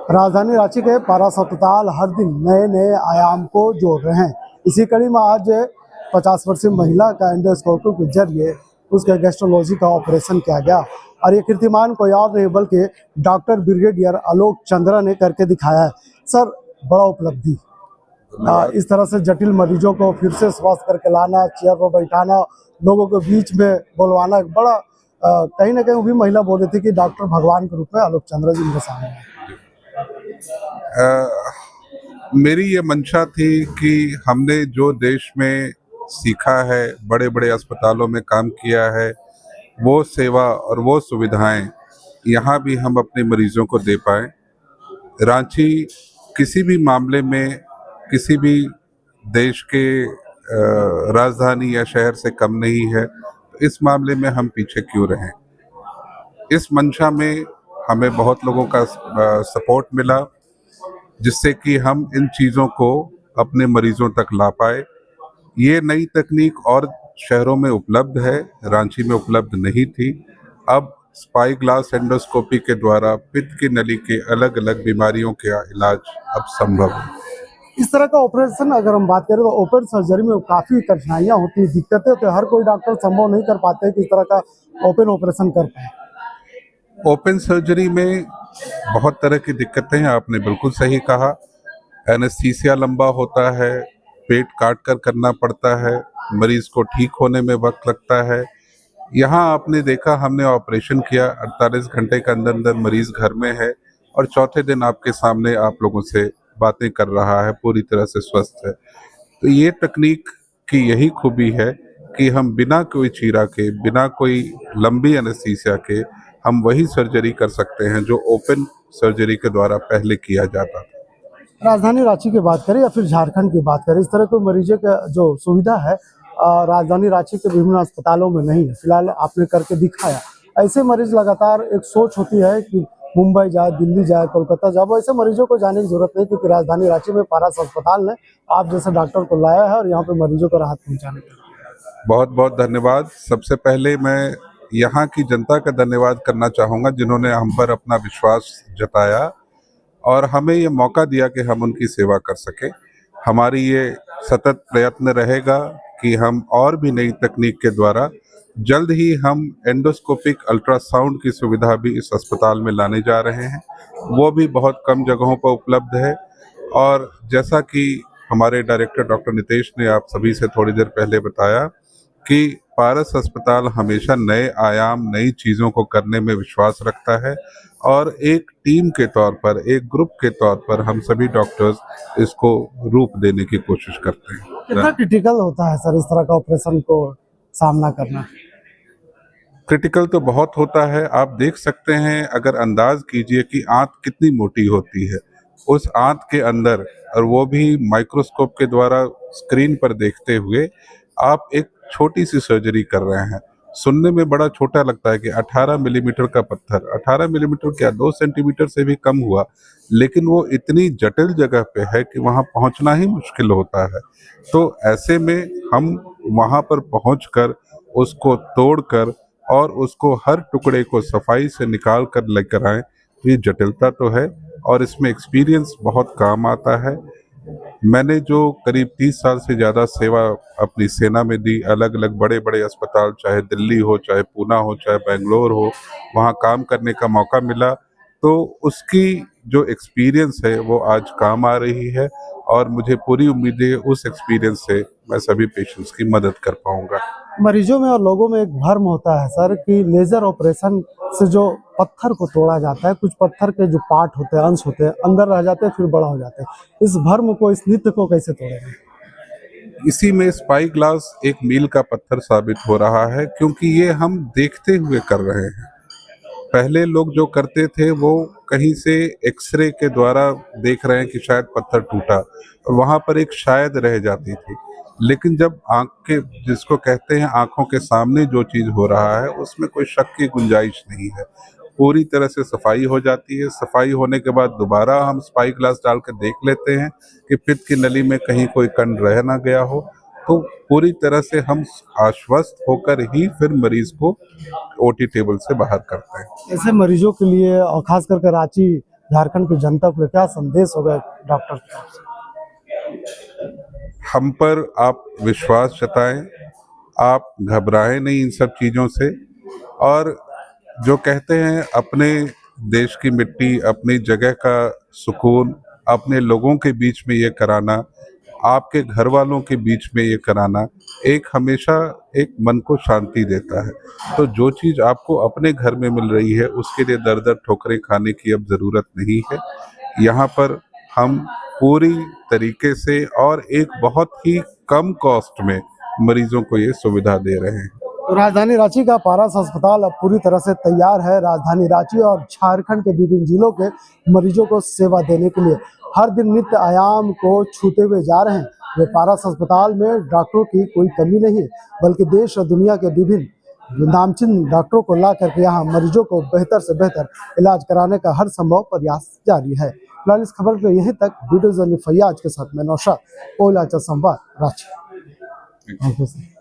राजधानी रांची के पारस अस्पताल हर दिन नए नए आयाम को जोड़ रहे हैं। इसी कड़ी में आज 50 वर्षीय महिला का एंडोस्कोपी के जरिए उसके गैस्ट्रोलॉजी का ऑपरेशन किया गया और ये कीर्तिमान कोई और नहीं बल्कि डॉक्टर ब्रिगेडियर आलोक चंद्रा ने करके दिखाया है। सर, बड़ा उपलब्धि। इस तरह से जटिल मरीजों को फिर से स्वस्थ करके लाना, चेयर पर बैठाना, लोगों के बीच में बुलवाना, बड़ा कहीं ना कहीं वो भी महिला बोल रही थी कि डॉक्टर भगवान के रूप में आलोक चंद्रा जी मेरे सामने हैं। मेरी ये मंशा थी कि हमने जो देश में सीखा है, बड़े बड़े अस्पतालों में काम किया है, वो सेवा और वो सुविधाएं यहाँ भी हम अपने मरीजों को दे पाएं। रांची किसी भी मामले में किसी भी देश के राजधानी या शहर से कम नहीं है, तो इस मामले में हम पीछे क्यों रहें। इस मंशा में हमें बहुत लोगों का सपोर्ट मिला, जिससे कि हम इन चीज़ों को अपने मरीजों तक ला पाए। ये नई तकनीक और शहरों में उपलब्ध है, रांची में उपलब्ध नहीं थी। अब स्पाई ग्लास एंडोस्कोपी के द्वारा पित्त की नली के अलग अलग बीमारियों का इलाज अब संभव है। इस तरह का ऑपरेशन अगर हम बात करें तो ओपन सर्जरी में काफ़ी कठिनाइयाँ होती हैं, दिक्कतें होती हैं। हर कोई डॉक्टर संभव नहीं कर पाते कि इस तरह का ओपन ऑपरेशन कर पाए। ओपन सर्जरी में बहुत तरह की दिक्कतें हैं, आपने बिल्कुल सही कहा। एनेस्थीसिया लंबा होता है, पेट काट कर करना पड़ता है, मरीज को ठीक होने में वक्त लगता है। यहाँ आपने देखा, हमने ऑपरेशन किया, 48 घंटे के अंदर अंदर मरीज घर में है और चौथे दिन आपके सामने आप लोगों से बातें कर रहा है, पूरी तरह से स्वस्थ है। तो ये तकनीक की यही खूबी है कि हम बिना कोई चीरा के, बिना कोई लंबी एनेस्थीसिया के हम वही सर्जरी कर सकते हैं जो ओपन सर्जरी के द्वारा पहले किया जाता था। राजधानी रांची की बात करें या फिर झारखंड की बात करें, इस तरह के मरीजों का जो सुविधा है राजधानी रांची के विभिन्न अस्पतालों में नहीं है। फिलहाल आपने करके दिखाया। ऐसे मरीज लगातार एक सोच होती है कि मुंबई जाए, दिल्ली जाए, कोलकाता जाए। ऐसे मरीजों को जाने की जरूरत नहीं, क्योंकि राजधानी रांची में पारस अस्पताल ने आप जैसे डॉक्टर को लाया है और यहाँ पे मरीजों को राहत पहुँचाने के लिए बहुत बहुत धन्यवाद। सबसे पहले मैं यहाँ की जनता का धन्यवाद करना चाहूँगा, जिन्होंने हम पर अपना विश्वास जताया और हमें ये मौका दिया कि हम उनकी सेवा कर सके। हमारी ये सतत प्रयत्न रहेगा कि हम और भी नई तकनीक के द्वारा जल्द ही हम एंडोस्कोपिक अल्ट्रासाउंड की सुविधा भी इस अस्पताल में लाने जा रहे हैं। वो भी बहुत कम जगहों पर उपलब्ध है और जैसा कि हमारे डायरेक्टर डॉक्टर नितेश ने आप सभी से थोड़ी देर पहले बताया कि पारस अस्पताल हमेशा नए आयाम, नई चीज़ों को करने में विश्वास रखता है और एक टीम के तौर पर, एक ग्रुप के तौर पर हम सभी डॉक्टर्स इसको रूप देने की कोशिश करते हैं। कितना क्रिटिकल होता है सर इस तरह का ऑपरेशन को सामना करना? क्रिटिकल तो बहुत होता है। आप देख सकते हैं, अगर अंदाज कीजिए कि आंत कितनी मोटी होती है, उस आंत के अंदर, और वो भी माइक्रोस्कोप के द्वारा स्क्रीन पर देखते हुए आप एक छोटी सी सर्जरी कर रहे हैं। सुनने में बड़ा छोटा लगता है कि 18 मिलीमीटर का पत्थर, 18 मिलीमीटर क्या 2 सेंटीमीटर से भी कम हुआ, लेकिन वो इतनी जटिल जगह पे है कि वहाँ पहुँचना ही मुश्किल होता है। तो ऐसे में हम वहाँ पर पहुँचकर उसको तोड़कर और उसको हर टुकड़े को सफाई से निकाल कर लेकर आए, तो ये जटिलता तो है और इसमें एक्सपीरियंस बहुत काम आता है। मैंने जो करीब 30 साल से ज़्यादा सेवा अपनी सेना में दी, अलग अलग बड़े बड़े अस्पताल, चाहे दिल्ली हो, चाहे पूना हो, चाहे बेंगलोर हो, वहाँ काम करने का मौका मिला, तो उसकी जो एक्सपीरियंस है वो आज काम आ रही है और मुझे पूरी उम्मीद है उस एक्सपीरियंस से मैं सभी पेशेंट्स की मदद कर पाऊँगा। मरीजों में और लोगों में एक भ्रम होता है सर कि लेजर ऑपरेशन से जो पत्थर को तोड़ा जाता है, कुछ पत्थर के जो पार्ट होते हैं, अंश होते हैं, अंदर रह जाते हैं, फिर बड़ा हो जाते हैं। इस भ्रम को, इस नित्य को कैसे तोड़ेंगे? इसी में स्पाई ग्लास एक मील का पत्थर साबित हो रहा है, क्योंकि ये हम देखते हुए कर रहे हैं। पहले लोग जो करते थे वो कहीं से एक्सरे के द्वारा देख रहे हैं कि शायद पत्थर टूटा और वहाँ पर एक शायद रह जाती थी। लेकिन जब आँख के, जिसको कहते हैं आँखों के सामने जो चीज़ हो रहा है, उसमें कोई शक की गुंजाइश नहीं है। पूरी तरह से सफाई हो जाती है। सफाई होने के बाद दोबारा हम स्पाई ग्लास डाल के देख लेते हैं कि पित्त की नली में कहीं कोई कण रह ना गया हो। तो पूरी तरह से हम आश्वस्त होकर ही फिर मरीज को ओटी टेबल से बाहर करते हैं। ऐसे मरीजों के लिए और खास करके रांची झारखंड की जनता को क्या संदेश होगा डॉक्टर की तरफ से? हम पर आप विश्वास जताएं, आप घबराएं नहीं इन सब चीज़ों से। और जो कहते हैं अपने देश की मिट्टी, अपनी जगह का सुकून अपने लोगों के बीच में ये कराना, आपके घर वालों के बीच में ये कराना एक हमेशा एक मन को शांति देता है। तो जो चीज़ आपको अपने घर में मिल रही है उसके लिए दर-दर ठोकरें खाने की अब ज़रूरत नहीं है। यहाँ पर हम पूरी तरीके से और एक बहुत ही कम कॉस्ट में मरीजों को ये सुविधा दे रहे हैं। तो राजधानी रांची का पारस अस्पताल अब पूरी तरह से तैयार है राजधानी रांची और झारखंड के विभिन्न जिलों के मरीजों को सेवा देने के लिए। हर दिन नित्य आयाम को छूते हुए जा रहे हैं। ये पारस अस्पताल में डॉक्टरों की कोई कमी नहीं है, बल्कि देश और दुनिया के विभिन्न नामचीन डॉक्टरों को ला करके यहाँ मरीजों को बेहतर से बेहतर इलाज कराने का हर संभव प्रयास जारी है। फिलहाल इस खबर को यहीं तक। वीडियो जर्नलिस्ट फैयाज के साथ मैं नौशाद, कोयला संवाद, रांची।